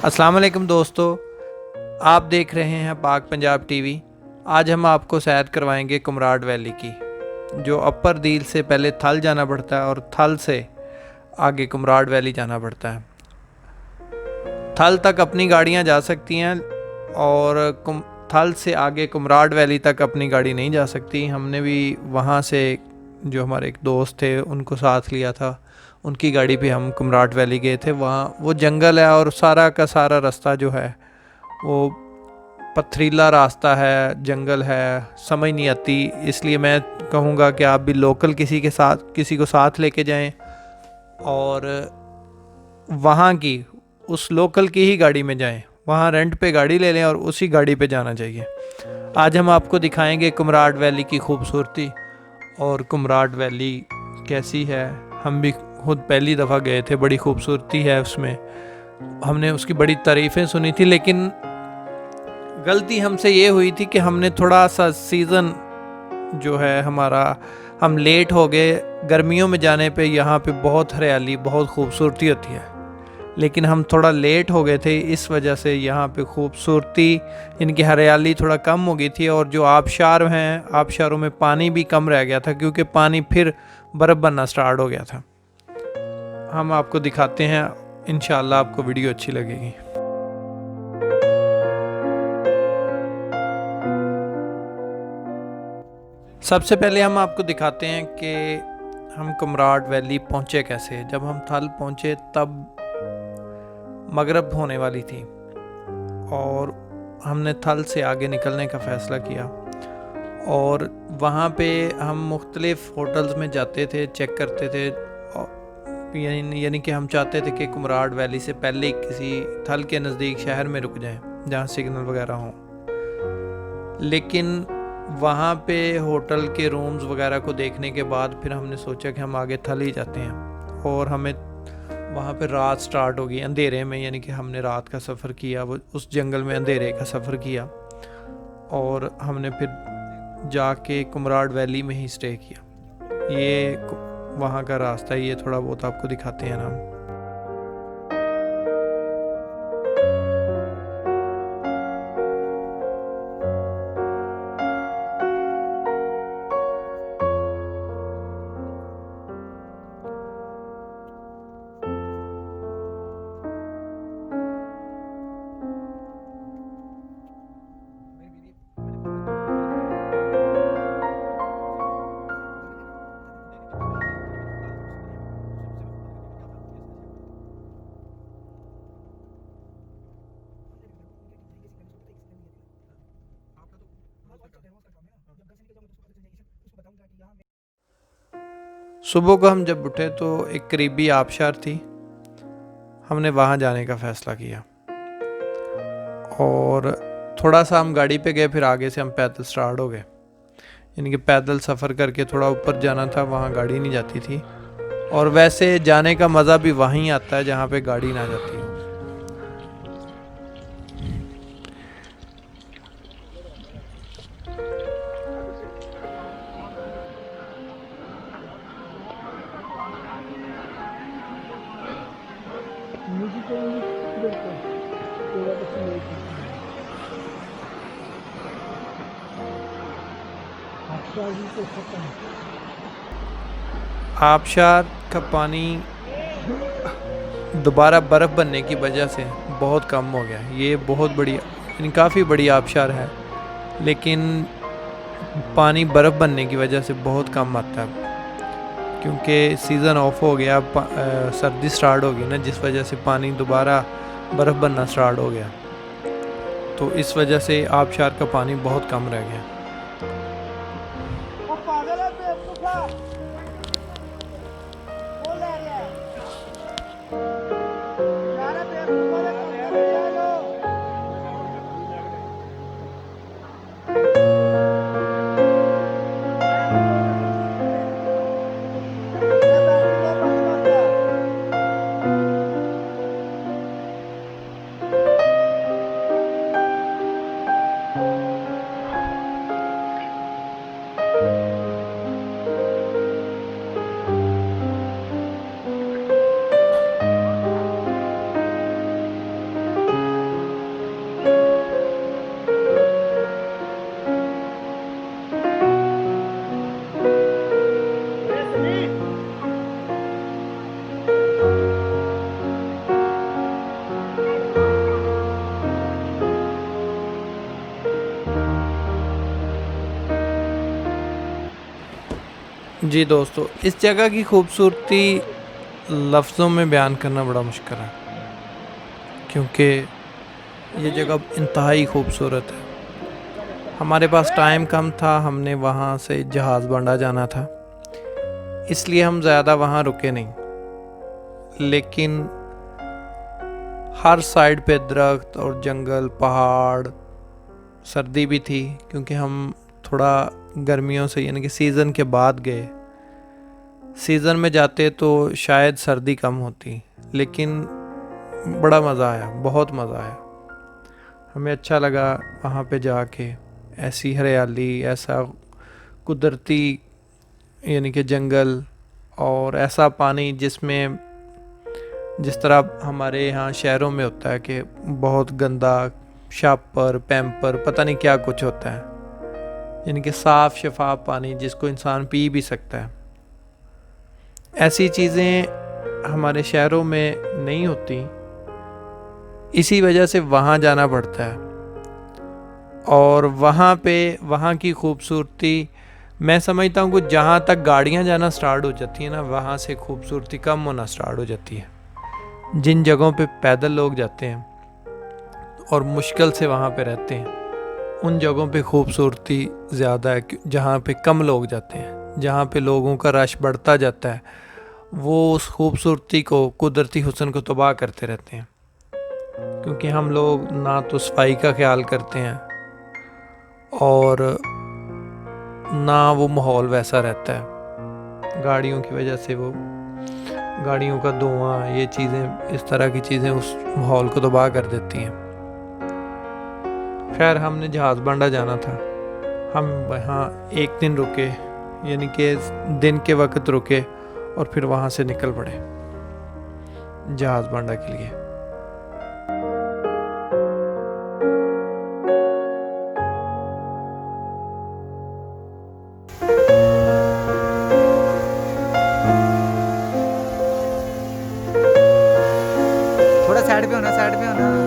अस्सलाम वालेकुम दोस्तों, आप देख रहे हैं पाक पंजाब टीवी। आज हम आपको सैर करवाएंगे कुमराड वैली की, जो अपर दील से पहले थल जाना पड़ता है और थल से आगे कुमराड वैली जाना पड़ता है। थल तक अपनी गाड़ियां जा सकती हैं और थल से आगे कुमराड वैली तक अपनी गाड़ी नहीं जा सकती। हमने भी वहाँ से जो हमारे एक दोस्त थे उनको साथ लिया था, उनकी गाड़ी पे हम कुमराड वैली गए थे। वहाँ वो जंगल है और सारा का सारा रास्ता जो है वो पथरीला रास्ता है, जंगल है, समझ नहीं आती। इसलिए मैं कहूँगा कि आप भी लोकल किसी को साथ लेके जाएं और वहाँ की उस लोकल की ही गाड़ी में जाएं। वहाँ रेंट पे गाड़ी ले लें और उसी गाड़ी पे जाना चाहिए। आज हम आपको दिखाएंगे कुमराड वैली की खूबसूरती और कुमराड वैली कैसी है। हम भी खुद पहली दफ़ा गए थे, बड़ी खूबसूरती है उसमें। हमने उसकी बड़ी तारीफ़ें सुनी थी, लेकिन गलती हमसे ये हुई थी कि हमने थोड़ा सा सीज़न जो है हमारा, हम लेट हो गए। गर्मियों में जाने पे यहाँ पे बहुत हरियाली, बहुत खूबसूरती होती है, लेकिन हम थोड़ा लेट हो गए थे। इस वजह से यहाँ पे खूबसूरती, इनकी हरियाली थोड़ा कम हो गई थी। और जो आबशार हैं, आबशारों में पानी भी कम रह गया था क्योंकि पानी फिर बर्फ़ बनना स्टार्ट हो गया था। हम आपको दिखाते हैं, इंशाल्लाह आपको वीडियो अच्छी लगेगी। सबसे पहले हम आपको दिखाते हैं कि हम कुमराड वैली पहुँचे कैसे। जब हम थल पहुँचे तब मगरिब होने वाली थी और हमने थल से आगे निकलने का फ़ैसला किया। और वहाँ पे हम मुख्तलिफ़ होटल्स में जाते थे, चेक करते थे, यानी कि हम चाहते थे कि कुमराड वैली से पहले किसी थल के नज़दीक शहर में रुक जाएं जहाँ सिग्नल वगैरह हों। लेकिन वहाँ पे होटल के रूम्स वगैरह को देखने के बाद फिर हमने सोचा कि हम आगे थल ही जाते हैं। और हमें वहाँ पे रात स्टार्ट हो गई अंधेरे में, यानी कि हमने रात का सफ़र किया, वो उस जंगल में अंधेरे का सफ़र किया। और हमने फिर जाके कुमराड वैली में ही स्टे किया। ये वहाँ का रास्ता है, ये थोड़ा बहुत आपको दिखाते हैं ना। सुबह को हम जब उठे तो एक करीबी आबशार थी, हमने वहाँ जाने का फ़ैसला किया। और थोड़ा सा हम गाड़ी पे गए, फिर आगे से हम पैदल स्टार्ट हो गए। यानी कि पैदल सफ़र करके थोड़ा ऊपर जाना था, वहाँ गाड़ी नहीं जाती थी। और वैसे जाने का मज़ा भी वहीं आता है जहाँ पे गाड़ी ना जाती हो। आबशार का पानी दोबारा बर्फ़ बनने की वजह से बहुत कम हो गया। ये बहुत बड़ी, यानी काफ़ी बड़ी आबशार है, लेकिन पानी बर्फ़ बनने की वजह से बहुत कम आता है क्योंकि सीज़न ऑफ हो गया, सर्दी स्टार्ट हो गई ना, जिस वजह से पानी दोबारा बर्फ़ बनना स्टार्ट हो गया। तो इस वजह से आबशार का पानी बहुत कम रह गया। जी दोस्तों, इस जगह की खूबसूरती लफ्ज़ों में बयान करना बड़ा मुश्किल है, क्योंकि ये जगह इंतहाई खूबसूरत है। हमारे पास टाइम कम था, हमने वहाँ से जहाज़ बांडा जाना था, इसलिए हम ज़्यादा वहाँ रुके नहीं। लेकिन हर साइड पे दरख्त और जंगल, पहाड़, सर्दी भी थी क्योंकि हम थोड़ा गर्मियों से यानी कि सीज़न के बाद गए। सीज़न में जाते तो शायद सर्दी कम होती, लेकिन बड़ा मज़ा आया, बहुत मज़ा आया। हमें अच्छा लगा वहाँ पे जाके, ऐसी हरियाली, ऐसा कुदरती यानी कि जंगल और ऐसा पानी जिसमें जिस तरह हमारे यहाँ शहरों में होता है कि बहुत गंदा शापर पैम्पर पता नहीं क्या कुछ होता है, यानी कि साफ़ शफाफ पानी जिसको इंसान पी भी सकता है। ऐसी चीज़ें हमारे शहरों में नहीं होती, इसी वजह से वहाँ जाना पड़ता है। और वहाँ पे वहाँ की खूबसूरती मैं समझता हूँ कि जहाँ तक गाड़ियाँ जाना स्टार्ट हो जाती हैं ना, वहाँ से खूबसूरती कम होना स्टार्ट हो जाती है। जिन जगहों पे पैदल लोग जाते हैं और मुश्किल से वहाँ पे रहते हैं, उन जगहों पे खूबसूरती ज़्यादा है। जहाँ पे कम लोग जाते हैं, जहाँ पे लोगों का रश बढ़ता जाता है, वो उस खूबसूरती को, कुदरती हुस्न को तबाह करते रहते हैं। क्योंकि हम लोग ना तो सफाई का ख्याल करते हैं और ना वो माहौल वैसा रहता है। गाड़ियों की वजह से वो गाड़ियों का धुआं, ये चीज़ें, इस तरह की चीज़ें उस माहौल को तबाह कर देती हैं। खैर, हमने जहाज़ बांडा जाना था, हम वहाँ एक दिन रुके, यानी कि दिन के वक्त रुके और फिर वहाँ से निकल पड़े जहाज़ बांडा के लिए। थोड़ा साइड पे होना, साइड पे होना।